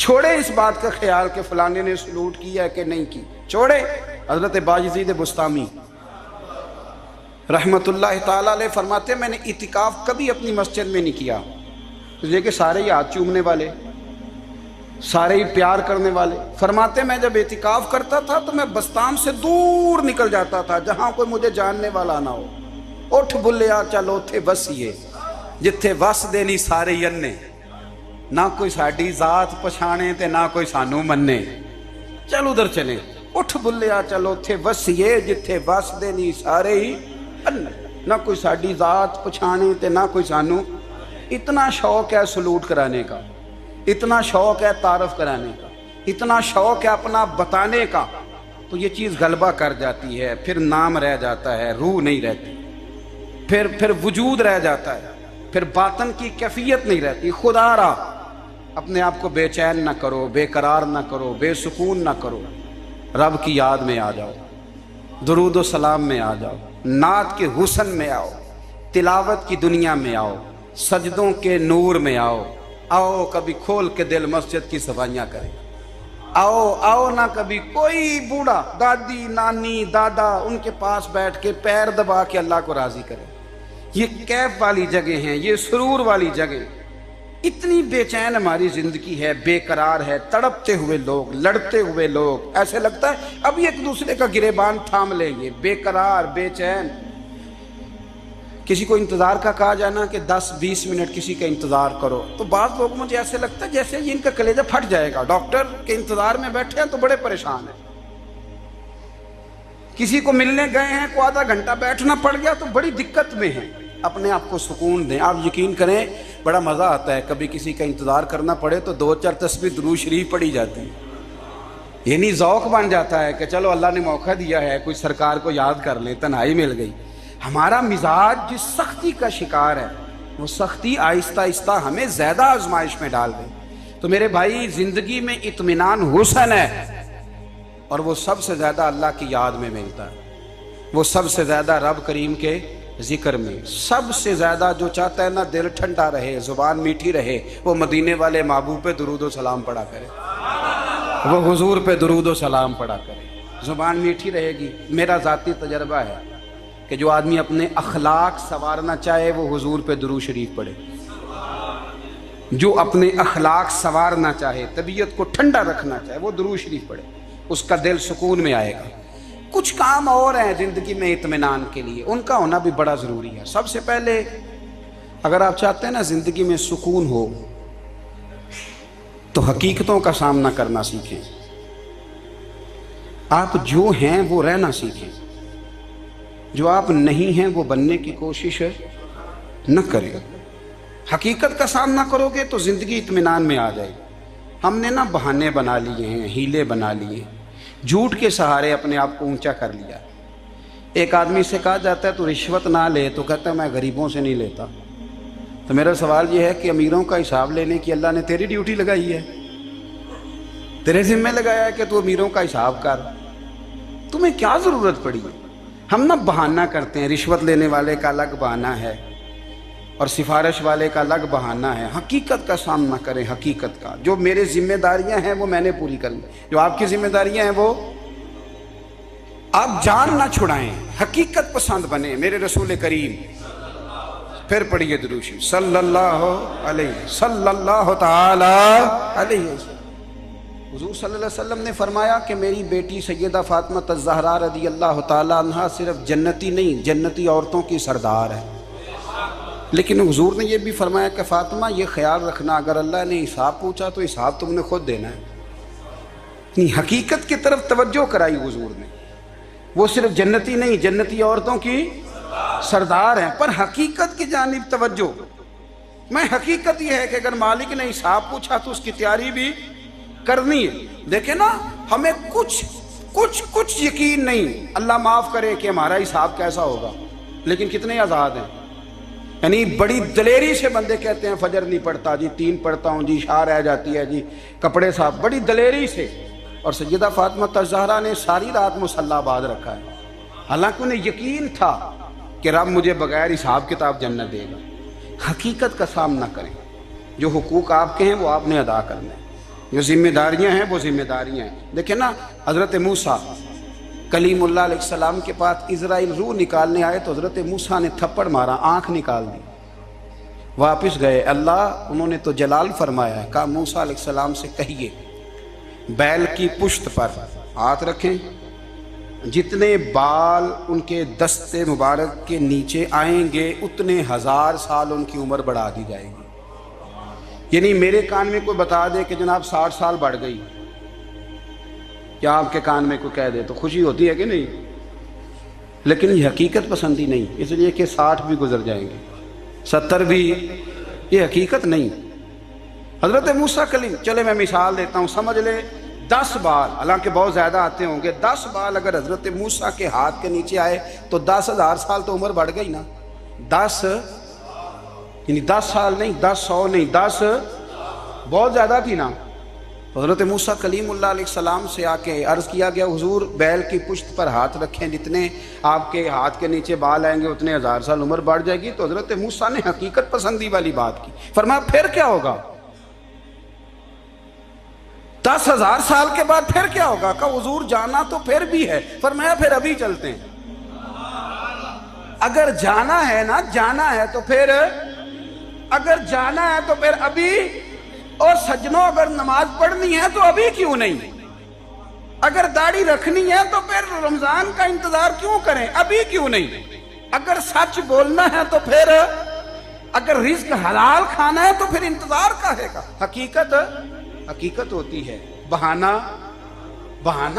چھوڑے اس بات کا خیال کہ فلانے نے سلوٹ کیا کہ نہیں کی، چھوڑے۔ حضرت باجزید بستامی رحمت اللہ تعالیٰ علیہ فرماتے ہیں میں نے اعتکاف کبھی اپنی مسجد میں نہیں کیا، اس لیے کہ سارے ہی ہاتھ چومنے والے، سارے ہی پیار کرنے والے۔ فرماتے میں جب اعتکاف کرتا تھا تو میں بستان سے دور نکل جاتا تھا جہاں کوئی مجھے جاننے والا نہ ہو۔ اٹھ بلیا چل اوتھے وسیے جتھے وس دینی سارے ینے، نہ کوئی ساڈی ذات پچھانے تے نہ کوئی سانو مننے، چل ادھر چلیں۔ اٹھ بلیا چل اوتھے وسیے جتھے وس دینی سارے ہی اننے، نہ کوئی ساڈی ذات پچھانے تے نہ کوئی سانو۔ اتنا شوق ہے سلوٹ کرانے کا، اتنا شوق ہے تعارف کرانے کا، اتنا شوق ہے اپنا بتانے کا، تو یہ چیز غلبہ کر جاتی ہے، پھر نام رہ جاتا ہے، روح نہیں رہتی، پھر وجود رہ جاتا ہے، پھر باطن کی کیفیت نہیں رہتی۔ خدا را اپنے آپ کو بے چین نہ کرو، بے قرار نہ کرو، بے سکون نہ کرو، رب کی یاد میں آ جاؤ، درود و سلام میں آ جاؤ، نعت کے حسن میں آؤ، تلاوت کی دنیا میں آؤ، سجدوں کے نور میں آؤ۔ آؤ کبھی کھول کے دل مسجد کی صفائیاں کریں، آؤ نہ کبھی کوئی بوڑھا، دادی، نانی، دادا ان کے پاس بیٹھ کے پیر دبا کے اللہ کو راضی کرے۔ یہ کیف والی جگہ ہیں، یہ سرور والی جگہ۔ اتنی بے چین ہماری زندگی ہے، بے قرار ہے، تڑپتے ہوئے لوگ، لڑتے ہوئے لوگ، ایسے لگتا ہے ابھی ایک دوسرے کا گریبان تھام لیں گے، بے قرار، بے چین۔ کسی کو انتظار کا کہا جائے نا کہ 10-20 منٹ کسی کا انتظار کرو، تو بعض لوگ مجھے ایسے لگتا ہے جیسے یہ ان کا کلیجہ پھٹ جائے گا، ڈاکٹر کے انتظار میں بیٹھے ہیں تو بڑے پریشان ہیں۔ کسی کو ملنے گئے ہیں کو آدھا گھنٹہ بیٹھنا پڑ گیا تو بڑی دقت میں ہیں۔ اپنے آپ کو سکون دیں۔ آپ یقین کریں بڑا مزہ آتا ہے، کبھی کسی کا انتظار کرنا پڑے تو 2-4 تسبیح درود شریف پڑھی جاتی ہے، یعنی ذوق بن جاتا ہے کہ چلو اللہ نے موقع دیا ہے، کوئی سرکار کو یاد کر لیں، تنہائی مل گئی۔ ہمارا مزاج جس سختی کا شکار ہے، وہ سختی آہستہ آہستہ ہمیں زیادہ آزمائش میں ڈال دے۔ تو میرے بھائی زندگی میں اطمینان حسن ہے، اور وہ سب سے زیادہ اللہ کی یاد میں ملتا ہے، وہ سب سے زیادہ رب کریم کے ذکر میں۔ سب سے زیادہ جو چاہتا ہے نا دل ٹھنڈا رہے، زبان میٹھی رہے، وہ مدینے والے محبوب پہ درود و سلام پڑھا کرے، وہ حضور پہ درود و سلام پڑھا کرے، زبان میٹھی رہے گی۔ میرا ذاتی تجربہ ہے کہ جو آدمی اپنے اخلاق سنوارنا چاہے وہ حضور پہ درود شریف پڑھے، جو اپنے اخلاق سنوارنا چاہے، طبیعت کو ٹھنڈا رکھنا چاہے، وہ درود شریف پڑھے، اس کا دل سکون میں آئے گا۔ کچھ کام اور ہیں زندگی میں اطمینان کے لیے، ان کا ہونا بھی بڑا ضروری ہے۔ سب سے پہلے اگر آپ چاہتے ہیں نا زندگی میں سکون ہو تو حقیقتوں کا سامنا کرنا سیکھیں، آپ جو ہیں وہ رہنا سیکھیں، جو آپ نہیں ہیں وہ بننے کی کوشش نہ کریں۔ حقیقت کا سامنا کرو گے تو زندگی اطمینان میں آ جائے گی۔ ہم نے نا بہانے بنا لیے ہیں، ہیلے بنا لیے، جھوٹ کے سہارے اپنے آپ کو اونچا کر لیا۔ ایک آدمی سے کہا جاتا ہے تو رشوت نہ لے، تو کہتا ہے میں غریبوں سے نہیں لیتا۔ تو میرا سوال یہ ہے کہ امیروں کا حساب لینے کی اللہ نے تیری ڈیوٹی لگائی ہے، تیرے ذمہ لگایا ہے کہ تو امیروں کا حساب کر، تمہیں کیا ضرورت پڑی ہے؟ ہم نا بہانہ کرتے ہیں، رشوت لینے والے کا الگ بہانہ ہے اور سفارش والے کا الگ بہانہ ہے۔ حقیقت کا سامنا کریں، حقیقت کا۔ جو میرے ذمہ داریاں ہیں وہ میں نے پوری کر لی، جو آپ کی ذمہ داریاں ہیں وہ آپ جان نہ چھڑائیں، حقیقت پسند بنیں۔ میرے رسول کریم، پھر پڑھیے درود شریف صلی اللہ تعالی علیہ وسلم۔ حضور صلی اللہ علیہ وسلم نے فرمایا کہ میری بیٹی سیدہ فاطمہ الزہرا رضی اللہ تعالی عنہا صرف جنتی نہیں، جنتی عورتوں کی سردار ہے۔ لیکن حضور نے یہ بھی فرمایا کہ فاطمہ یہ خیال رکھنا اگر اللہ نے حساب پوچھا تو حساب تم نے خود دینا ہے۔ حقیقت کی طرف توجہ کرائی حضور نے، وہ صرف جنتی نہیں، جنتی عورتوں کی سردار ہیں، پر حقیقت کی جانب توجہ۔ میں حقیقت یہ ہے کہ اگر مالک نے حساب پوچھا تو اس کی تیاری بھی کرنی ہے۔ دیکھیں نا ہمیں کچھ یقین نہیں، اللہ معاف کرے کہ ہمارا حساب کیسا ہوگا، لیکن کتنے آزاد ہیں۔ یعنی بڑی دلیری سے بندے کہتے ہیں فجر نہیں پڑھتا جی، 3 پڑھتا ہوں جی، شاہ رہ جاتی ہے جی، کپڑے صاحب، بڑی دلیری سے۔ اور سیدہ فاطمہ الزہرا نے ساری رات مصلی آباد رکھا ہے، حالانکہ انہیں یقین تھا کہ رب مجھے بغیر حساب کتاب جنت دے گا۔ حقیقت کا سامنا کریں، جو حقوق آپ کے ہیں وہ آپ نے ادا کرنا ہے۔ جو ذمہ داریاں ہیں وہ ذمہ داریاں ہیں. دیکھیں نا حضرت موسیٰ کلیم اللہ علیہ السلام کے پاس اسرائیل روح نکالنے آئے تو حضرت موسیٰ نے تھپڑ مارا، آنکھ نکال دی. واپس گئے، اللہ انہوں نے تو جلال فرمایا ہے، کہا موسیٰ علیہ السلام سے کہیے بیل کی پشت پر ہاتھ رکھیں، جتنے بال ان کے دستے مبارک کے نیچے آئیں گے اتنے 1000 سال ان کی عمر بڑھا دی جائے گی. یعنی میرے کان میں کوئی بتا دے کہ جناب 60 سال بڑھ گئی، یا آپ کے کان میں کوئی کہہ دے تو خوشی ہوتی ہے کہ نہیں؟ لیکن یہ حقیقت پسندی نہیں، اس لیے کہ 60 بھی گزر جائیں گے، 70 بھی، یہ حقیقت نہیں. حضرت موسیٰ کلیم، چلے میں مثال دیتا ہوں، سمجھ لے 10 بال، حالانکہ بہت زیادہ آتے ہوں گے، 10 بال اگر حضرت موسیٰ کے ہاتھ کے نیچے آئے تو 10,000 سال تو عمر بڑھ گئی نا. 10 یعنی 10 سال نہیں، 10 نہیں، 10 بہت زیادہ تھی نا. حضرت موسیٰ کلیم اللہ علیہ السلام سے آ کے عرض کیا گیا حضور بیل کی پشت پر ہاتھ رکھیں، جتنے آپ کے ہاتھ کے نیچے بال آئیں گے اتنے 1000 سال عمر بڑھ جائے گی. تو حضرت موسیٰ نے حقیقت پسندی والی بات کی، فرمایا پھر کیا ہوگا؟ 10,000 سال کے بعد پھر کیا ہوگا؟ کہا حضور جانا تو پھر بھی ہے. فرمایا پھر ابھی چلتے ہیں. اگر جانا ہے نا، جانا ہے تو پھر، اگر جانا ہے تو پھر ابھی. اور سجنوں اگر نماز پڑھنی ہے تو ابھی کیوں نہیں؟ اگر داڑھی رکھنی ہے تو پھر رمضان کا انتظار کیوں کریں؟ ابھی کیوں نہیں؟ اگر سچ بولنا ہے تو پھر، اگر رزق حلال کھانا ہے تو پھر انتظار کاہے کا؟ حقیقت ہوتی ہے، بہانہ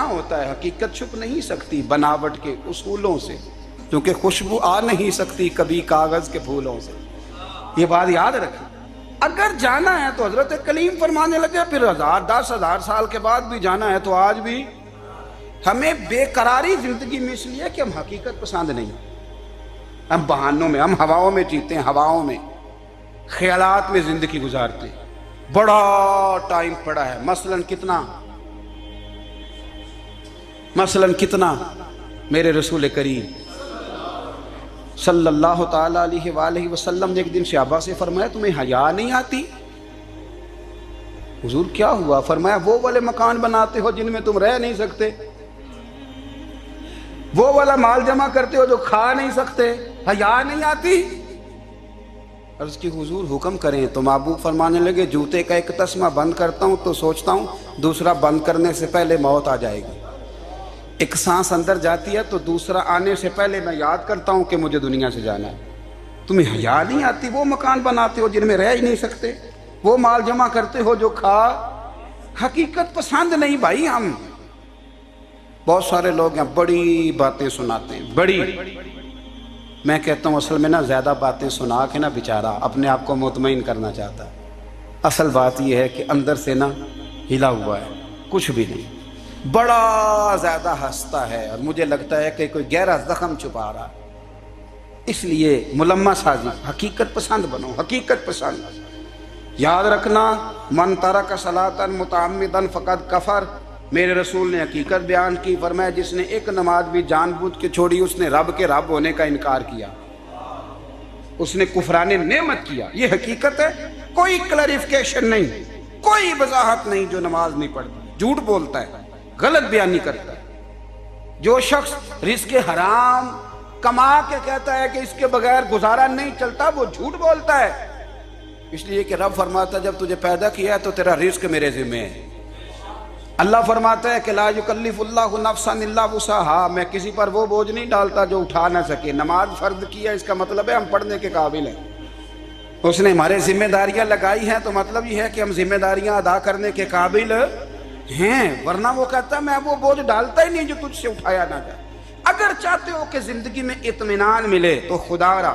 ہوتا ہے. حقیقت چھپ نہیں سکتی بناوٹ کے اصولوں سے، کیونکہ خوشبو آ نہیں سکتی کبھی کاغذ کے پھولوں سے. یہ بات یاد رکھیں. اگر جانا ہے تو حضرت کلیم فرمانے لگے پھر 10,000 سال کے بعد بھی جانا ہے تو آج بھی. ہمیں بے قراری زندگی میں اس لیے کہ ہم حقیقت پسند نہیں، ہم بہانوں میں، ہم ہواؤں میں جیتے ہیں، ہواؤں میں، خیالات میں زندگی گزارتے ہیں. بڑا ٹائم پڑا ہے، مثلاً کتنا میرے رسول کریم صلی اللہ تعالیٰ علیہ وآلہ وسلم نے ایک دن صحابہ سے فرمایا تمہیں حیا نہیں آتی؟ حضور کیا ہوا؟ فرمایا وہ والے مکان بناتے ہو جن میں تم رہ نہیں سکتے، وہ والا مال جمع کرتے ہو جو کھا نہیں سکتے، حیا نہیں آتی؟ عرض کی حضور حکم کریں. تو محبوب فرمانے لگے جوتے کا ایک تسمہ بند کرتا ہوں تو سوچتا ہوں دوسرا بند کرنے سے پہلے موت آ جائے گی. ایک سانس اندر جاتی ہے تو دوسرا آنے سے پہلے میں یاد کرتا ہوں کہ مجھے دنیا سے جانا ہے. تمہیں حیا نہیں آتی؟ وہ مکان بناتے ہو جن میں رہ ہی نہیں سکتے، وہ مال جمع کرتے ہو جو کھا. حقیقت پسند نہیں بھائی. ہم بہت سارے لوگ ہیں بڑی باتیں سناتے ہیں، بڑی، میں کہتا ہوں اصل میں نا زیادہ باتیں سنا کے نا بیچارہ اپنے آپ کو مطمئن کرنا چاہتا ہے. اصل بات یہ ہے کہ اندر سے نا ہلا ہوا ہے، کچھ بھی نہیں، بڑا زیادہ ہنستا ہے اور مجھے لگتا ہے کہ کوئی گہرا زخم چھپا رہا ہے. اس لیے ملمہ سازی، حقیقت پسند بنو، حقیقت پسند. یاد رکھنا من ترک صلاۃ متعمدا فقد کفر. میرے رسول نے حقیقت بیان کی، فرمایا جس نے ایک نماز بھی جان بوجھ کے چھوڑی اس نے رب کے رب ہونے کا انکار کیا، اس نے کفران نعمت کیا. یہ حقیقت ہے، کوئی کلیریفیکیشن نہیں، کوئی وضاحت نہیں. جو نماز نہیں پڑھتا جھوٹ بولتا ہے، غلط بیانی کرتا ہے. جو شخص رزق حرام کما کے کہتا ہے کہ اس کے بغیر گزارا نہیں چلتا وہ جھوٹ بولتا ہے. اس لیے کہ رب فرماتا ہے جب تجھے پیدا کیا ہے تو تیرا رزق میرے ذمہ ہے. اللہ فرماتا ہے کہ لا یکلف اللہ نفسا الا وسعہا، میں کسی پر وہ بوجھ نہیں ڈالتا جو اٹھا نہ سکے. نماز فرض کیا اس کا مطلب ہے ہم پڑھنے کے قابل ہیں. اس نے ہمارے ذمہ داریاں لگائی ہیں تو مطلب یہ ہے کہ ہم ذمہ داریاں ادا کرنے کے قابل ہیں، ورنہ وہ کہتا ہے میں وہ بوجھ ڈالتا ہی نہیں جو تجھ سے اٹھایا نہ جائے. اگر چاہتے ہو کہ زندگی میں اطمینان ملے تو خدا را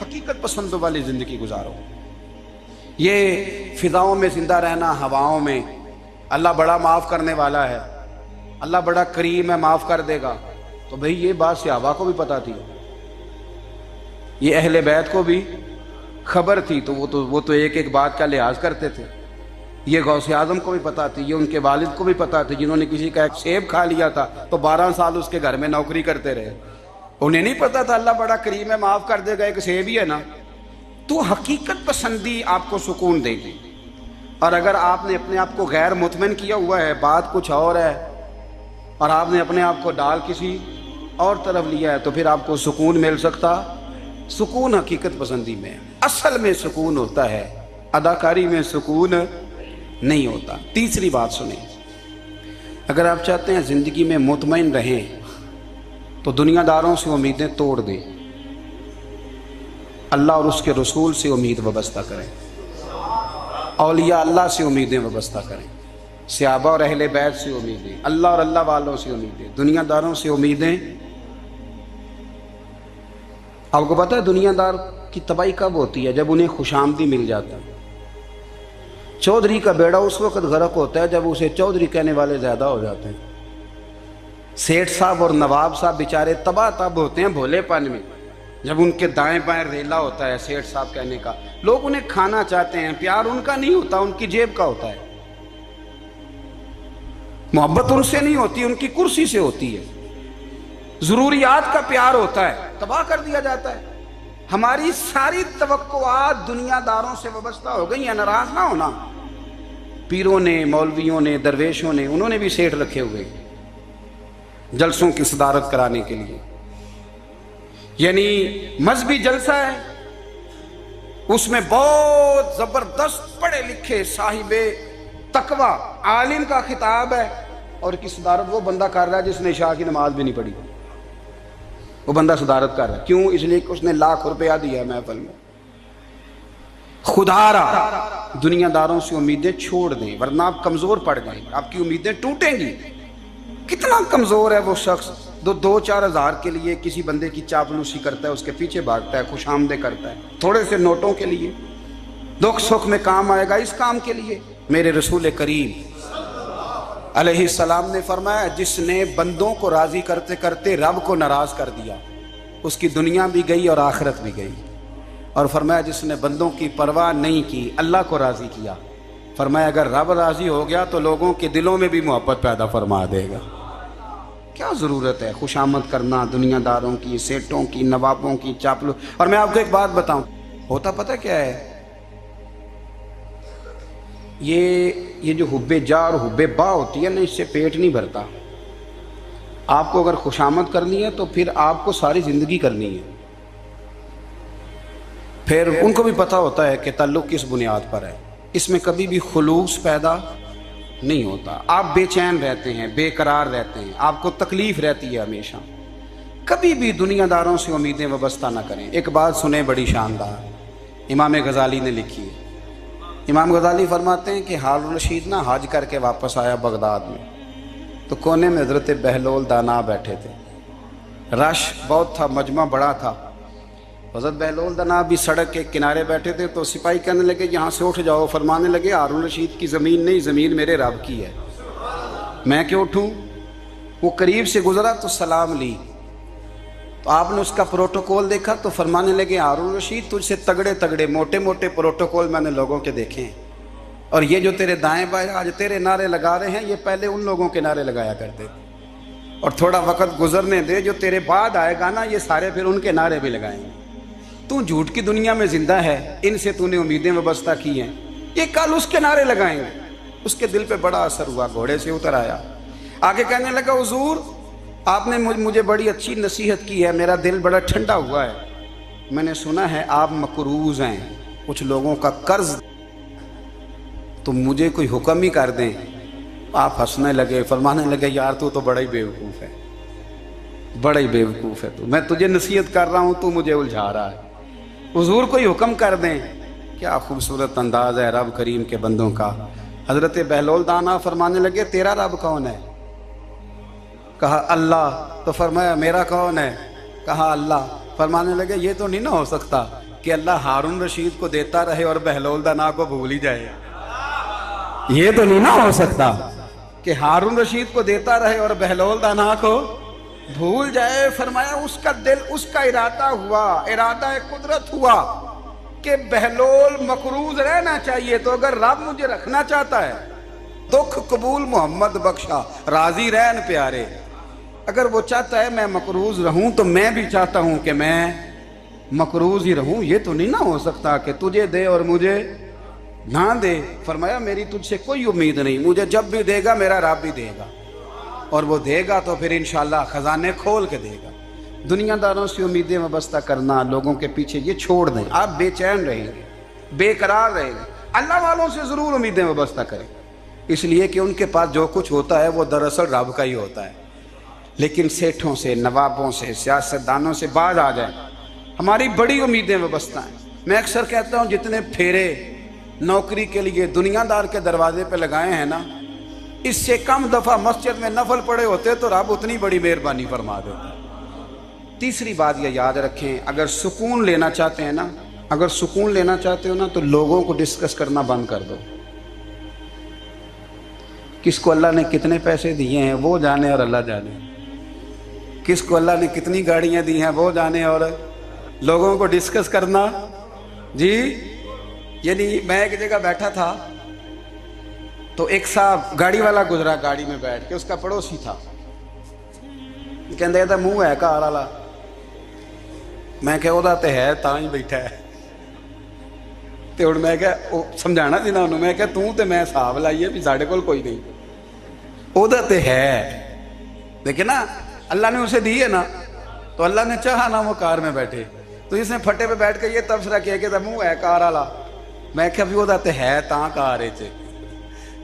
حقیقت پسندوں والی زندگی گزارو. یہ فضاؤں میں زندہ رہنا، ہواؤں میں، اللہ بڑا معاف کرنے والا ہے، اللہ بڑا کریم ہے، معاف کر دے گا. تو بھئی یہ بات صحابہ کو بھی پتا تھی، یہ اہل بیت کو بھی خبر تھی، تو وہ تو ایک ایک بات کا لحاظ کرتے تھے. یہ غوث اعظم کو بھی پتا تھی، یہ ان کے والد کو بھی پتا تھی جنہوں نے کسی کا ایک سیب کھا لیا تھا تو 12 سال اس کے گھر میں نوکری کرتے رہے. انہیں نہیں پتا تھا اللہ بڑا کریم ہے، معاف کر دے گا، ایک سیب ہی ہے نا. تو حقیقت پسندی آپ کو سکون دے گی. اور اگر آپ نے اپنے آپ کو غیر مطمئن کیا ہوا ہے، بات کچھ اور ہے، اور آپ نے اپنے آپ کو ڈال کسی اور طرف لیا ہے، تو پھر آپ کو سکون مل سکتا؟ سکون حقیقت پسندی میں، اصل میں سکون ہوتا ہے، اداکاری میں سکون نہیں ہوتا۔ تیسری بات سنیں، اگر آپ چاہتے ہیں زندگی میں مطمئن رہیں تو دنیا داروں سے امیدیں توڑ دیں، اللہ اور اس کے رسول سے امید وابستہ کریں، اولیاء اللہ سے امیدیں وابستہ کریں، صحابہ اور اہل بیت سے امیدیں، اللہ اور اللہ والوں سے امیدیں، دنیا داروں سے امیدیں۔ آپ کو پتہ ہے دنیا دار کی تباہی کب ہوتی ہے؟ جب انہیں خوش آمدی مل جاتا ہے۔ چودھری کا بیڑا اس وقت غرق ہوتا ہے جب اسے چودھری کہنے والے زیادہ ہو جاتے ہیں۔ سیٹھ صاحب اور نواب صاحب بیچارے تباہ تب ہوتے ہیں بھولے پن میں، جب ان کے دائیں بائیں ریلا ہوتا ہے سیٹھ صاحب کہنے کا، لوگ انہیں کھانا چاہتے ہیں، پیار ان کا نہیں ہوتا، ان کی جیب کا ہوتا ہے، محبت ان سے نہیں ہوتی، ان کی کرسی سے ہوتی ہے، ضروریات کا پیار ہوتا ہے، تباہ کر دیا جاتا ہے۔ ہماری ساری توقعات دنیا داروں سے وابستہ ہو گئی ہیں، ناراض نہ ہونا۔ پیروں نے، مولویوں نے، درویشوں نے، انہوں نے بھی سیٹھ رکھے ہوئے جلسوں کی صدارت کرانے کے لیے، یعنی مذہبی جلسہ ہے، اس میں بہت زبردست پڑھے لکھے صاحب تقوی عالم کا خطاب ہے، اور کی صدارت وہ بندہ کر رہا ہے جس نے عشاء کی نماز بھی نہیں پڑھی، وہ بندہ صدارت کر رہا ہے۔ کیوں؟ اس لیے کہ اس نے ₹1,00,000 دیا ہے محفل میں۔ خدا را دنیا داروں سے امیدیں چھوڑ دیں، ورنہ آپ کمزور پڑ جائیں گے، آپ کی امیدیں ٹوٹیں گی۔ کتنا کمزور ہے وہ شخص جو 2-4 ہزار کے لیے کسی بندے کی چاپلوسی کرتا ہے، اس کے پیچھے بھاگتا ہے، خوش آمدیں کرتا ہے تھوڑے سے نوٹوں کے لیے، دکھ سکھ میں کام آئے گا اس کام کے لیے۔ میرے رسول کریم علیہ السلام نے فرمایا، جس نے بندوں کو راضی کرتے کرتے رب کو ناراض کر دیا، اس کی دنیا بھی گئی اور آخرت بھی گئی۔ اور فرمایا جس نے بندوں کی پرواہ نہیں کی، اللہ کو راضی کیا، فرمایا اگر رب راضی ہو گیا تو لوگوں کے دلوں میں بھی محبت پیدا فرما دے گا۔ کیا ضرورت ہے خوش آمد کرنا دنیا داروں کی، سیٹوں کی، نوابوں کی، چاپلو۔ اور میں آپ کو ایک بات بتاؤں، ہوتا پتہ کیا ہے؟ یہ جو حب جا اور حب با ہوتی ہے نا، اس سے پیٹ نہیں بھرتا۔ آپ کو اگر خوش آمد کرنی ہے تو پھر آپ کو ساری زندگی کرنی ہے۔ پھر ان کو بھی پتہ ہوتا ہے کہ تعلق کس بنیاد پر ہے، اس میں کبھی بھی خلوص پیدا نہیں ہوتا۔ آپ بے چین رہتے ہیں، بے قرار رہتے ہیں، آپ کو تکلیف رہتی ہے ہمیشہ۔ کبھی بھی دنیا داروں سے امیدیں وابستہ نہ کریں۔ ایک بات سنیں بڑی شاندار، امام غزالی نے لکھی ہے۔ امام غزالی فرماتے ہیں کہ ہارون رشید نا حج کر کے واپس آیا بغداد میں، تو کونے میں حضرت بہلول دانا بیٹھے تھے، رش بہت تھا، مجمع بڑا تھا۔ حضرت بہلول دانا بھی سڑک کے کنارے بیٹھے تھے، تو سپاہی کہنے لگے یہاں سے اٹھ جاؤ، فرمانے لگے ہارون رشید کی زمین نہیں، زمین میرے رب کی ہے، میں کیوں اٹھوں؟ وہ قریب سے گزرا تو سلام لی، تو آپ نے اس کا پروٹوکول دیکھا تو فرمانے لگے ہارون رشید تجھ سے تگڑے تگڑے موٹے موٹے پروٹوکول میں نے لوگوں کے دیکھے ہیں، اور یہ جو تیرے دائیں بائیں آج تیرے نعرے لگا رہے ہیں، یہ پہلے ان لوگوں کے نعرے لگایا کرتے تھے، اور تھوڑا وقت گزرنے دے، جو تیرے بعد آئے گا نا، یہ سارے پھر ان کے نعرے بھی لگائیں گے۔ تو جھوٹ کی دنیا میں زندہ ہے، ان سے تو نے امیدیں وابستہ کی ہیں، یہ کل اس کے نعرے لگائیں گے۔ اس کے دل پہ بڑا اثر ہوا، گھوڑے سے اتر آیا، آگے کہنے لگا حضور آپ نے مجھے بڑی اچھی نصیحت کی ہے، میرا دل بڑا ٹھنڈا ہوا ہے، میں نے سنا ہے آپ مقروض ہیں، کچھ لوگوں کا قرض، تو مجھے کوئی حکم ہی کر دیں۔ آپ ہنسنے لگے، فرمانے لگے یار تو بڑا ہی بیوقوف ہے، بڑا ہی بیوقوف ہے، تو میں تجھے نصیحت کر رہا ہوں، تو مجھے الجھا رہا ہے، حضور کوئی حکم کر دیں۔ کیا خوبصورت انداز ہے رب کریم کے بندوں کا۔ حضرت بہلول دانا فرمانے لگے تیرا رب کون ہے؟ کہا اللہ۔ تو فرمایا میرا کون ہے؟ کہا اللہ۔ فرمانے لگے یہ تو نہیں نہ ہو سکتا کہ اللہ ہارون رشید کو دیتا رہے اور بہلول دانا کو بھول ہی جائے، یہ تو نہیں نہ ہو سکتا کہ ہارون رشید کو دیتا رہے اور بہلول دانا کو بھول جائے۔ فرمایا اس کا دل، اس کا ارادہ ہوا، ارادہ قدرت ہوا کہ بہلول مقروض رہنا چاہیے، تو اگر رب مجھے رکھنا چاہتا ہے، دکھ قبول محمد بخشا، راضی رہن پیارے، اگر وہ چاہتا ہے میں مقروض رہوں تو میں بھی چاہتا ہوں کہ میں مقروض ہی رہوں۔ یہ تو نہیں نہ ہو سکتا کہ تجھے دے اور مجھے نہ دے، فرمایا میری تجھ سے کوئی امید نہیں، مجھے جب بھی دے گا میرا رب بھی دے گا، اور وہ دے گا تو پھر انشاءاللہ خزانے کھول کے دے گا۔ دنیا داروں سے امیدیں وابستہ کرنا، لوگوں کے پیچھے، یہ چھوڑ دیں، آپ بے چین رہیں گے، بے قرار رہیں گے۔ اللہ والوں سے ضرور امیدیں وابستہ کریں، اس لیے کہ ان کے پاس جو کچھ ہوتا ہے وہ دراصل رب کا ہی ہوتا ہے۔ لیکن سیٹھوں سے، نوابوں سے، سیاستدانوں سے باز آ جائیں، ہماری بڑی امیدیں وابستہ ہیں۔ میں اکثر کہتا ہوں جتنے پھیرے نوکری کے لیے دنیا دار کے دروازے پہ لگائے ہیں نا، اس سے کم دفعہ مسجد میں نفل پڑے ہوتے تو رب اتنی بڑی مہربانی فرما دیتا۔ تیسری بات یہ یاد رکھیں، اگر سکون لینا چاہتے ہیں نا، اگر سکون لینا چاہتے ہو نا تو لوگوں کو ڈسکس کرنا بند کر دو۔ کس کو اللہ نے کتنے پیسے دیے ہیں وہ جانے اور اللہ جانے، کس کو اللہ نے کتنی گاڑیاں دی ہیں وہ جانے، اور لوگوں کو ڈسکس کرنا۔ جی یعنی میں ایک جگہ بیٹھا تھا تو ایک صاحب گاڑی والا گزرا، گاڑی میں بیٹھ کے، اس کا پڑوسی تھا، کہندے تھا منہ ہے کار والا، میں کہ وہ تے ہے تاں ہی بیٹھا ہے، تے ہن میں کہ سمجھانا سی نا انہوں، میں کہ توں تے میں حساب لائیے بھی ساڈے کول کوئی نہیں، وہ تے ہے، لیکن نا اللہ نے اسے دی ہے نا، تو اللہ نے چاہا نا وہ کار میں بیٹھے، تو اس نے پھٹے پہ بیٹھ کے یہ تبصرہ کیا کہ منہ ہے کار والا، میں کہ ابھی وہ تے ہے تاں کار ہے۔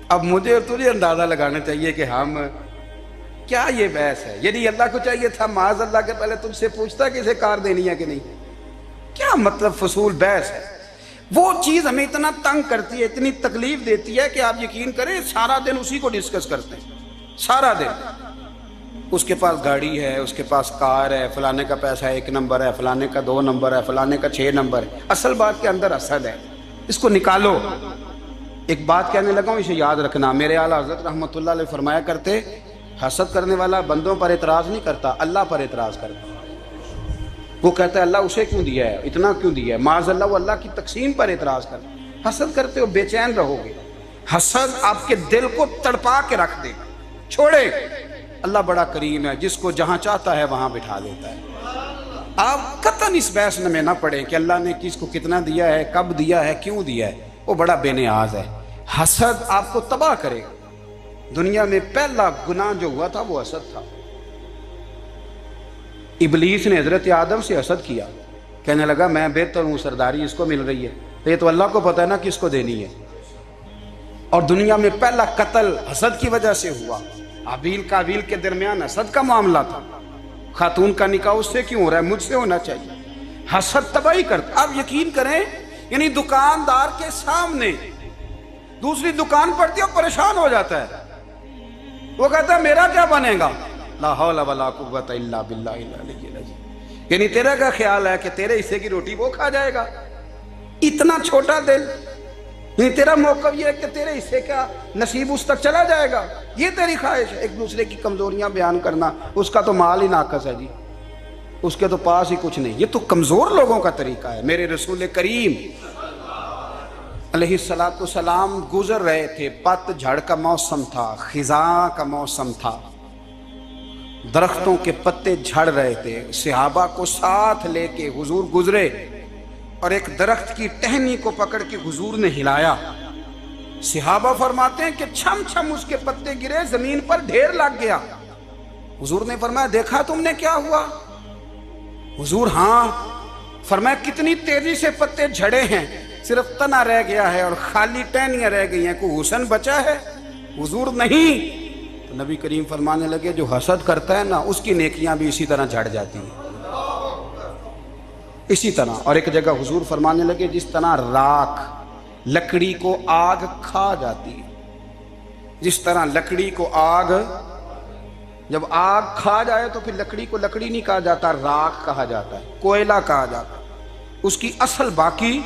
اب مجھے اور تجھے اندازہ لگانا چاہیے کہ ہم کیا یہ بحث ہے، یعنی اللہ کو چاہیے تھا معاذ اللہ کے پہلے تجھ سے پوچھتا کہ اسے کار دینی ہے کہ نہیں، کیا مطلب فضول بحث ہے۔ وہ چیز ہمیں اتنا تنگ کرتی ہے، اتنی تکلیف دیتی ہے کہ آپ یقین کریں سارا دن اسی کو ڈسکس کرتے ہیں، سارا دن۔ اس کے پاس گاڑی ہے، اس کے پاس کار ہے، فلانے کا پیسہ 1 نمبر ہے، فلانے کا 2 نمبر ہے، فلانے کا 6 نمبر ہے، اصل بات کے اندر حسد ہے، اس کو نکالو۔ ایک بات کہنے لگا ہوں، اسے یاد رکھنا، میرے اعلیٰ حضرت رحمۃ اللہ علیہ فرمایا کرتے، حسد کرنے والا بندوں پر اعتراض نہیں کرتا، اللہ پر اعتراض کرتا۔ وہ کہتا ہے اللہ اسے کیوں دیا ہے، اتنا کیوں دیا ہے، معاذ اللہ وہ اللہ کی تقسیم پر اعتراض کرتا۔ حسد کرتے ہو بے چین رہو گے، حسد آپ کے دل کو تڑپا کے رکھ دے گا، چھوڑے۔ اللہ بڑا کریم ہے، جس کو جہاں چاہتا ہے وہاں بٹھا دیتا ہے۔ آپ قطعاً اس بحث میں نہ پڑیں کہ اللہ نے کس کو کتنا دیا ہے، کب دیا ہے، کیوں دیا ہے، وہ بڑا بے نیاز ہے۔ حسد آپ کو تباہ کرے گا۔ دنیا میں پہلا گناہ جو ہوا تھا وہ حسد تھا۔ ابلیس نے حضرت آدم سے حسد کیا، کہنے لگا میں بہتر ہوں، سرداری اس کو مل رہی ہے، یہ تو اللہ کو پتہ ہے نا کس کو دینی ہے۔ اور دنیا میں پہلا قتل حسد کی وجہ سے ہوا، حابیل قابیل کے درمیان حسد کا معاملہ تھا۔ خاتون کا نکاح اس سے کیوں ہو رہا ہے، مجھ سے ہونا چاہیے۔ حسد تباہی کرتا۔ آپ یقین کریں، یعنی دکاندار کے سامنے دوسری دکان پڑتی ہے اور پریشان ہو جاتا ہے، وہ کہتا ہے میرا کیا بنے گا، لا حول ولا قوت الا باللہ العلی العظیم، یعنی تیرا کا خیال ہے کہ تیرے حصے کی روٹی وہ کھا جائے گا، اتنا چھوٹا دل، یعنی تیرا موقف یہ ہے کہ تیرے حصے کا نصیب اس تک چلا جائے گا، یہ تیری خواہش ہے۔ ایک دوسرے کی کمزوریاں بیان کرنا، اس کا تو مال ہی ناقص ہے جی، اس کے تو پاس ہی کچھ نہیں، یہ تو کمزور لوگوں کا طریقہ ہے۔ میرے رسول کریم علیہ السلام گزر رہے تھے، پت جھڑ کا موسم تھا، خزاں کا موسم تھا، درختوں کے پتے جھڑ رہے تھے، صحابہ کو ساتھ لے کے حضور گزرے اور ایک درخت کی ٹہنی کو پکڑ کے حضور نے ہلایا۔ صحابہ فرماتے ہیں کہ چھم چھم اس کے پتے گرے، زمین پر ڈھیر لگ گیا۔ حضور نے فرمایا دیکھا تم نے کیا ہوا؟ حضور ہاں۔ فرمایا کتنی تیزی سے پتے جھڑے ہیں، صرف تنا رہ گیا ہے اور خالی ٹہنیاں رہ گئی ہیں، کوئی حسن بچا ہے؟ حضور نہیں۔ تو نبی کریم فرمانے لگے جو حسد کرتا ہے نا اس کی نیکیاں بھی اسی طرح جھڑ جاتی ہیں، اسی طرح۔ اور ایک جگہ حضور فرمانے لگے جس طرح راکھ لکڑی کو آگ کھا جاتی ہے، جس طرح لکڑی کو آگ، جب آگ کھا جائے تو پھر لکڑی کو لکڑی نہیں کہا جاتا، راکھ کہا جاتا ہے، کوئلہ کہا جاتا ہے، اس کی اصل باقی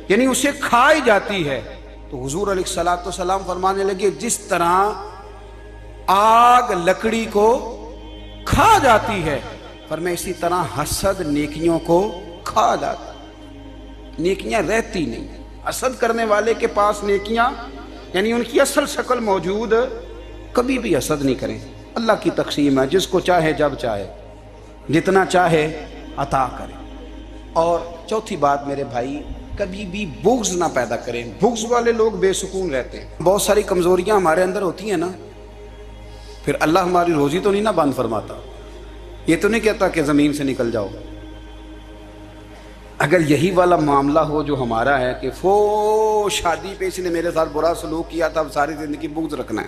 یعنی اسے کھائی جاتی ہے۔ تو حضور علیہ السلام فرمانے لگے جس طرح آگ لکڑی کو کھا جاتی ہے، فرمایا اسی طرح حسد نیکیوں کو کھا جاتا ہے، نیکیاں رہتی نہیں۔ حسد کرنے والے کے پاس نیکیاں یعنی ان کی اصل شکل موجود، کبھی بھی حسد نہیں کریں۔ اللہ کی تقسیم ہے، جس کو چاہے جب چاہے جتنا چاہے عطا کرے۔ اور چوتھی بات میرے بھائی، کبھی بھی بغض نہ پیدا کریں. بغض والے لوگ بے سکون رہتے ہیں. بہت ساری کمزوریاں ہمارے اندر ہوتی ہیں نا، پھر اللہ ہماری روزی تو نہیں نہ بند فرماتا. یہ تو نہیں کہتا کہ زمین سے نکل جاؤ. اگر یہی والا معاملہ ہو جو ہمارا ہے کہ شادی پہ اس نے میرے ساتھ برا سلوک کیا تھا، اب ساری زندگی بغض رکھنا ہے.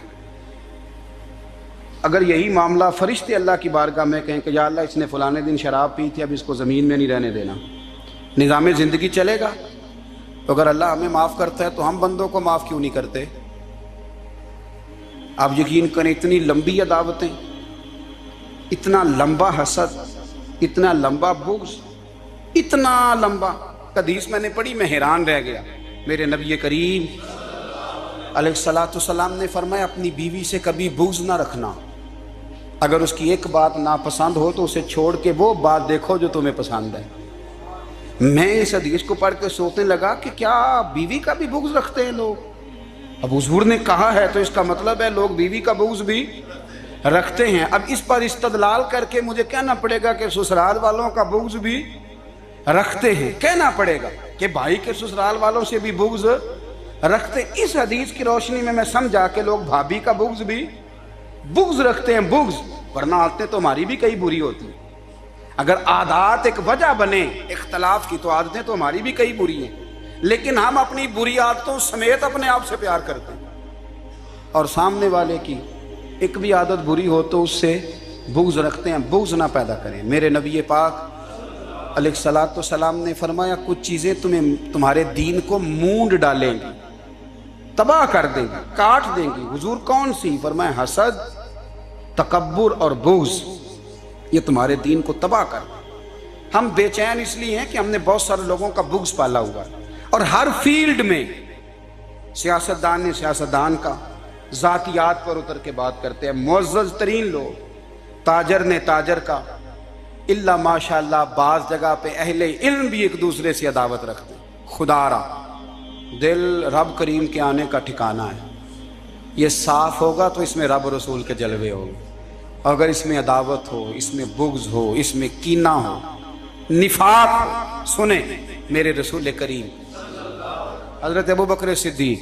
اگر یہی معاملہ فرشتے اللہ کی بارگاہ میں کہیں کہ یا اللہ اس نے فلانے دن شراب پی تھی، اب اس کو زمین میں نہیں رہنے دینا، نظام زندگی چلے گا. تو اگر اللہ ہمیں معاف کرتا ہے تو ہم بندوں کو معاف کیوں نہیں کرتے؟ آپ یقین کریں، اتنی لمبی عداوتیں، اتنا لمبا حسد، اتنا لمبا بغض، اتنا لمبا. حدیث میں نے پڑھی، میں حیران رہ گیا. میرے نبی کریم علیہ الصلوۃ والسلام نے فرمایا اپنی بیوی سے کبھی بغض نہ رکھنا. اگر اس کی ایک بات ناپسند ہو تو اسے چھوڑ کے وہ بات دیکھو جو تمہیں پسند ہے. میں اس حدیث کو پڑھ کے سوچنے لگا کہ کیا بیوی کا بھی بغض رکھتے ہیں لوگ؟ اب حضور نے کہا ہے تو اس کا مطلب ہے لوگ بیوی کا بغض بھی رکھتے ہیں. اب اس پر استدلال کر کے مجھے کہنا پڑے گا کہ سسرال والوں کا بغض بھی رکھتے ہیں. کہنا پڑے گا کہ بھائی کے سسرال والوں سے بھی بغض رکھتے. اس حدیث کی روشنی میں سمجھا کہ لوگ بھابھی کا بغض بھی رکھتے ہیں. بغض، ورنہ عادتیں تو ہماری بھی کئی بری ہوتی ہیں. اگر عادات ایک وجہ بنے اختلاف کی تو عادتیں تو ہماری بھی کئی بری ہیں، لیکن ہم اپنی بری عادتوں سمیت اپنے آپ سے پیار کرتے ہیں، اور سامنے والے کی ایک بھی عادت بری ہو تو اس سے بغض رکھتے ہیں. بغض نہ پیدا کریں. میرے نبی پاک علیہ الصلوۃ والسلام نے فرمایا کچھ چیزیں تمہارے دین کو مونڈ ڈالیں گی، تباہ کر دیں گی، کاٹ دیں گی. حضور کون سی؟ فرمایا حسد، تکبر اور بغض. یہ تمہارے دین کو تباہ کر دیں. ہم بے چین اس لیے ہیں کہ ہم نے بہت سارے لوگوں کا بغض پالا ہوا ہے، اور ہر فیلڈ میں سیاستدان نے سیاستدان کا، ذاتیات پر اتر کے بات کرتے ہیں، معزز ترین لوگ، تاجر نے تاجر کا، اللہ ماشاءاللہ بعض جگہ پہ اہل علم بھی ایک دوسرے سے عداوت رکھتے ہیں. خدا را دل رب کریم کے آنے کا ٹھکانہ ہے. یہ صاف ہوگا تو اس میں رب رسول کے جلوے ہوں گے. اگر اس میں عداوت ہو، اس میں بغض ہو، اس میں کینہ ہو، نفاق ہو، سنیں میرے رسول کریم حضرت ابوبکر صدیق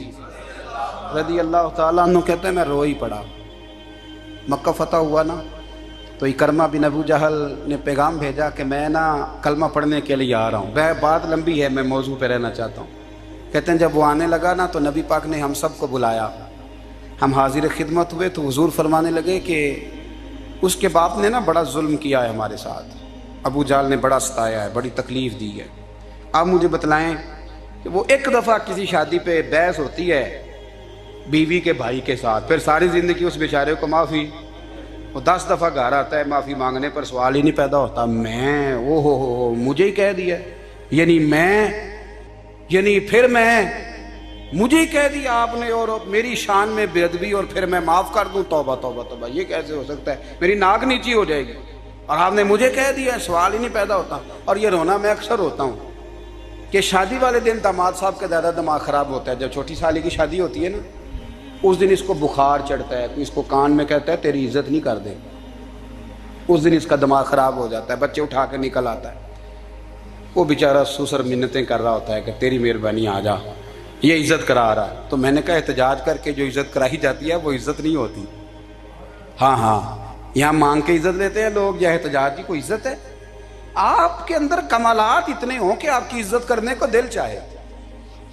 رضی اللہ تعالیٰ عنہ کہتے ہیں میں رو ہی پڑا. مکہ فتح ہوا نا تو اکرمہ بن ابو جہل نے پیغام بھیجا کہ میں نا کلمہ پڑھنے کے لیے آ رہا ہوں. بات لمبی ہے، میں موضوع پہ رہنا چاہتا ہوں. کہتے ہیں جب وہ آنے لگا نا تو نبی پاک نے ہم سب کو بلایا. ہم حاضر خدمت ہوئے تو حضور فرمانے لگے کہ اس کے باپ نے نا بڑا ظلم کیا ہے ہمارے ساتھ، ابو جہل نے بڑا ستایا ہے، بڑی تکلیف دی ہے. آپ مجھے بتلائیں کہ وہ ایک دفعہ کسی شادی پہ بحث ہوتی ہے بیوی کے بھائی کے ساتھ، پھر ساری زندگی اس بیچارے کو معافی. وہ 10 دفعہ گھر آتا ہے معافی مانگنے پر سوال ہی نہیں پیدا ہوتا. میں ہو مجھے ہی کہہ دیا، یعنی پھر میں مجھے ہی کہہ دیا آپ نے، اور میری شان میں بے ادبی، اور پھر میں معاف کر دوں. توبہ توبہ توبہ، یہ کیسے ہو سکتا ہے؟ میری ناک نیچی ہو جائے گی، اور آپ نے مجھے کہہ دیا، سوال ہی نہیں پیدا ہوتا. اور یہ رونا میں اکثر ہوتا ہوں کہ شادی والے دن داماد صاحب کا زیادہ دماغ خراب ہوتا ہے. جب چھوٹی سالی کی شادی ہوتی ہے نا، اس دن اس کو بخار چڑھتا ہے، کوئی اس کو کان میں کہتا ہے تیری عزت نہیں کر دے. اس دن اس کا دماغ خراب ہو جاتا ہے، بچے اٹھا کے نکل آتا ہے. وہ بیچارہ سسر منتیں کر رہا ہوتا ہے کہ تیری مہربانی آ جا، یہ عزت کرا رہا ہے. تو میں نے کہا احتجاج کر کے جو عزت کرائی جاتی ہے وہ عزت نہیں ہوتی. ہاں یہاں مانگ کے عزت لیتے ہیں لوگ، یا احتجاج کی کوئی عزت ہے؟ آپ کے اندر کمالات اتنے ہوں کہ آپ کی عزت کرنے کو دل چاہے،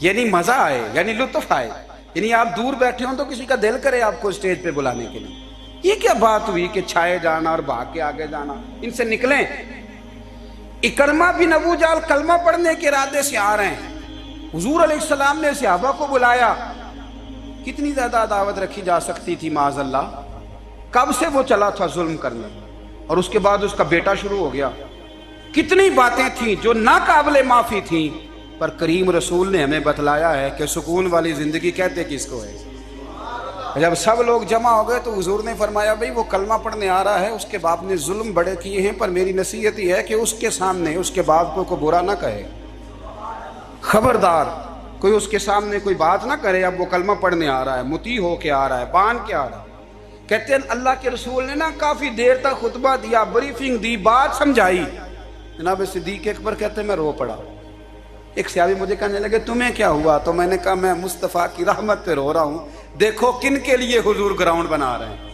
یعنی مزہ آئے، یعنی لطف آئے، یعنی آپ دور بیٹھے ہوں تو کسی کا دل کرے آپ کو اسٹیج پہ بلانے کے لیے. یہ کیا بات ہوئی کہ چھائے جانا اور بھاگ کے آگے جانا؟ ان سے نکلیں. اکرمہ بن ابو جہل کلمہ پڑھنے کے ارادے سے آ رہے ہیں. حضور علیہ السلام نے صحابہ کو بلایا. کتنی زیادہ عداوت رکھی جا سکتی تھی معاذ اللہ. کب سے وہ چلا تھا ظلم کرنے، اور اس کے بعد اس کا بیٹا شروع ہو گیا. کتنی باتیں تھیں جو ناقابل معافی تھیں، پر کریم رسول نے ہمیں بتلایا ہے کہ سکون والی زندگی کہتے کس کو ہے. جب سب لوگ جمع ہو گئے تو حضور نے فرمایا بھئی وہ کلمہ پڑھنے آ رہا ہے، اس کے باپ نے ظلم بڑے کیے ہیں، پر میری نصیحت یہ ہے کہ اس کے سامنے اس کے باپ کو برا نہ کہے. خبردار کوئی اس کے سامنے کوئی بات نہ کرے. اب وہ کلمہ پڑھنے آ رہا ہے، مطیع ہو کے آ رہا ہے، بان کے آ رہا ہے. کہتے ہیں اللہ کے رسول نے نا کافی دیر تک خطبہ دیا، بریفنگ دی، بات سمجھائی. جناب صدیق اکبر کہتے ہیں میں رو پڑا. ایک صحابی مجھے کہنے لگے تمہیں کیا ہوا؟ تو میں نے کہا میں مصطفیٰ کی رحمت پہ رو رہا ہوں، دیکھو کن کے لیے حضور گراؤنڈ بنا رہے ہیں،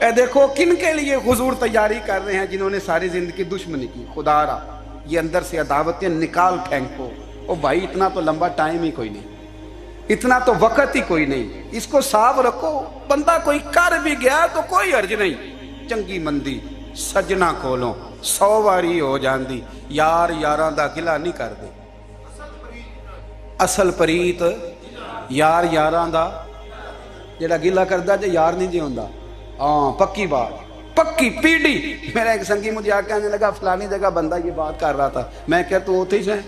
اے دیکھو کن کے لیے حضور تیاری کر رہے ہیں جنہوں نے ساری زندگی دشمنی کی۔ خدا را یہ اندر سے عداوتیں نکال پھینکو۔ او بھائی اتنا تو لمبا ٹائم ہی کوئی نہیں، اتنا تو وقت ہی کوئی نہیں، اس کو صاف رکھو۔ بندہ کوئی کر بھی گیا تو کوئی حرج نہیں، چنگی مندی سجنا کولوں 100 واری ہو جاندی، یار یاراں دا گلا نہیں کر دے۔ اصل پریت یار یاراں دا جڑا گلا کردا جے یار نہیں جی ہوندا۔ ہاں پکی بات، پکی پیڑی۔ میرا ایک سنگی مجھے آ کے آنے لگا فلانی جگہ بندہ یہ بات کر رہا تھا، میں کہ تو اوتھے ہی سے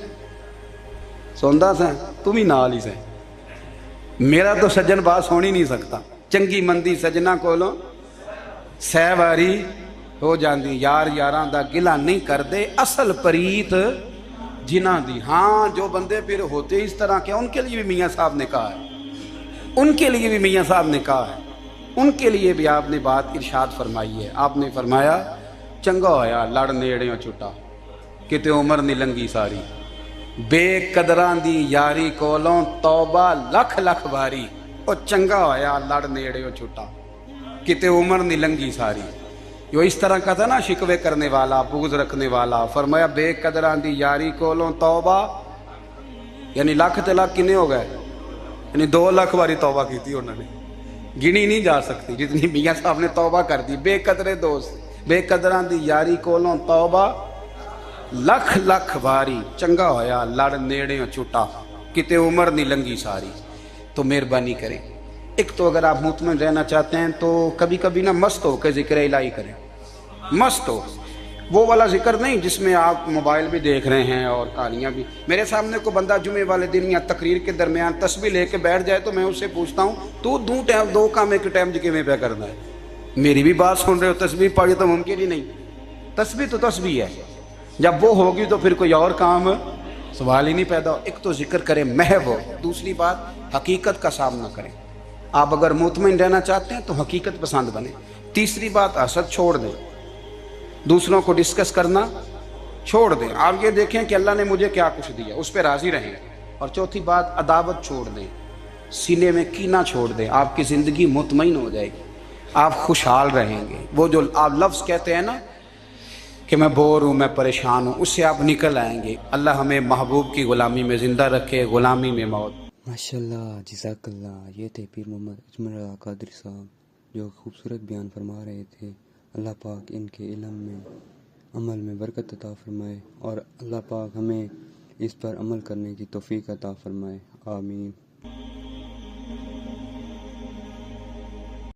سوندا سے تم ہی نال ہی سے، میرا تو سجن باس ہو نہیں سکتا۔ چنگی مندی سجنا کولوں 100 واری ہو جاندی، یار یاراں دا گلا نہیں کر دے، اصل پریت جنہ دی۔ ہاں جو بندے پھر ہوتے اس طرح کے ان کے لیے بھی میاں صاحب نے کہا ہے، ان کے لیے بھی میاں صاحب نے کہا ہے، ان کے لیے بھی آپ نے بات ارشاد فرمائی ہے۔ آپ نے فرمایا چنگا ہویا لڑ نیڑیوں چھٹا، کتے عمر نہیں لنگی ساری، بے قدراں دی یاری کولوں توبہ لکھ لکھ باری، او چنگا ہویا لڑ نیڑیوں چھٹا، کتے عمر نہیں لنگی ساری۔ جو اس طرح کا تھا نا شکوے کرنے والا، بغض رکھنے والا، فرمایا بے قدراں دی یاری کولوں توبہ، یعنی لاکھ تے لاکھ کنے ہو گئے، یعنی 2 لاکھ باری توبہ کی تھی انہوں نے، گنی نہیں جا سکتی جتنی میاں صاحب نے توبہ کر دی۔ بے قدرے دوست، بے قدراں دی یاری کولوں توبہ لکھ لکھ باری، چنگا ہویا لڑ نیڑیوں چھٹا، کتے عمر نہیں لنگی ساری۔ تو مہربانی کریں، ایک تو اگر آپ مطمئن رہنا چاہتے ہیں تو کبھی کبھی نا مست ہو کے ذکر الہی کریں، مست ہو، وہ والا ذکر نہیں جس میں آپ موبائل بھی دیکھ رہے ہیں اور کہانیاں بھی۔ میرے سامنے کو بندہ جمعے والے دن یا تقریر کے درمیان تسبیح لے کے بیٹھ جائے تو میں اس سے پوچھتا ہوں تو دو کام ایک ٹائم جی میں پہ کرنا ہے؟ میری بھی بات سن رہے ہو، تسبیح پڑھی تو ممکن ہی نہیں، تسبیح تو تسبیح ہے، جب وہ ہوگی تو پھر کوئی اور کام سوال ہی نہیں پیدا ہو۔ ایک تو ذکر کریں محو ہو، دوسری بات حقیقت کا سامنا کریں۔ آپ اگر مطمئن رہنا چاہتے ہیں تو حقیقت پسند بنیں۔ تیسری بات حسد چھوڑ دیں، دوسروں کو ڈسکس کرنا چھوڑ دیں، آپ یہ دیکھیں کہ اللہ نے مجھے کیا کچھ دیا، اس پہ راضی رہیں۔ اور چوتھی بات عداوت چھوڑ دیں، سینے میں کینہ چھوڑ دیں، آپ کی زندگی مطمئن ہو جائے گی، آپ خوشحال رہیں گے۔ وہ جو آپ لفظ کہتے ہیں نا کہ میں بور ہوں، میں پریشان ہوں، اس سے آپ نکل آئیں گے۔ اللہ ہمیں محبوب کی غلامی میں زندہ رکھے، غلامی میں موت۔ ماشاءاللہ، جزاک اللہ۔ یہ تھے پیر محمد اجمل رضا قادری صاحب جو خوبصورت بیان فرما رہے تھے۔ اللہ پاک ان کے علم میں، عمل میں برکت عطا فرمائے، اور اللہ پاک ہمیں اس پر عمل کرنے کی توفیق عطا فرمائے، آمین۔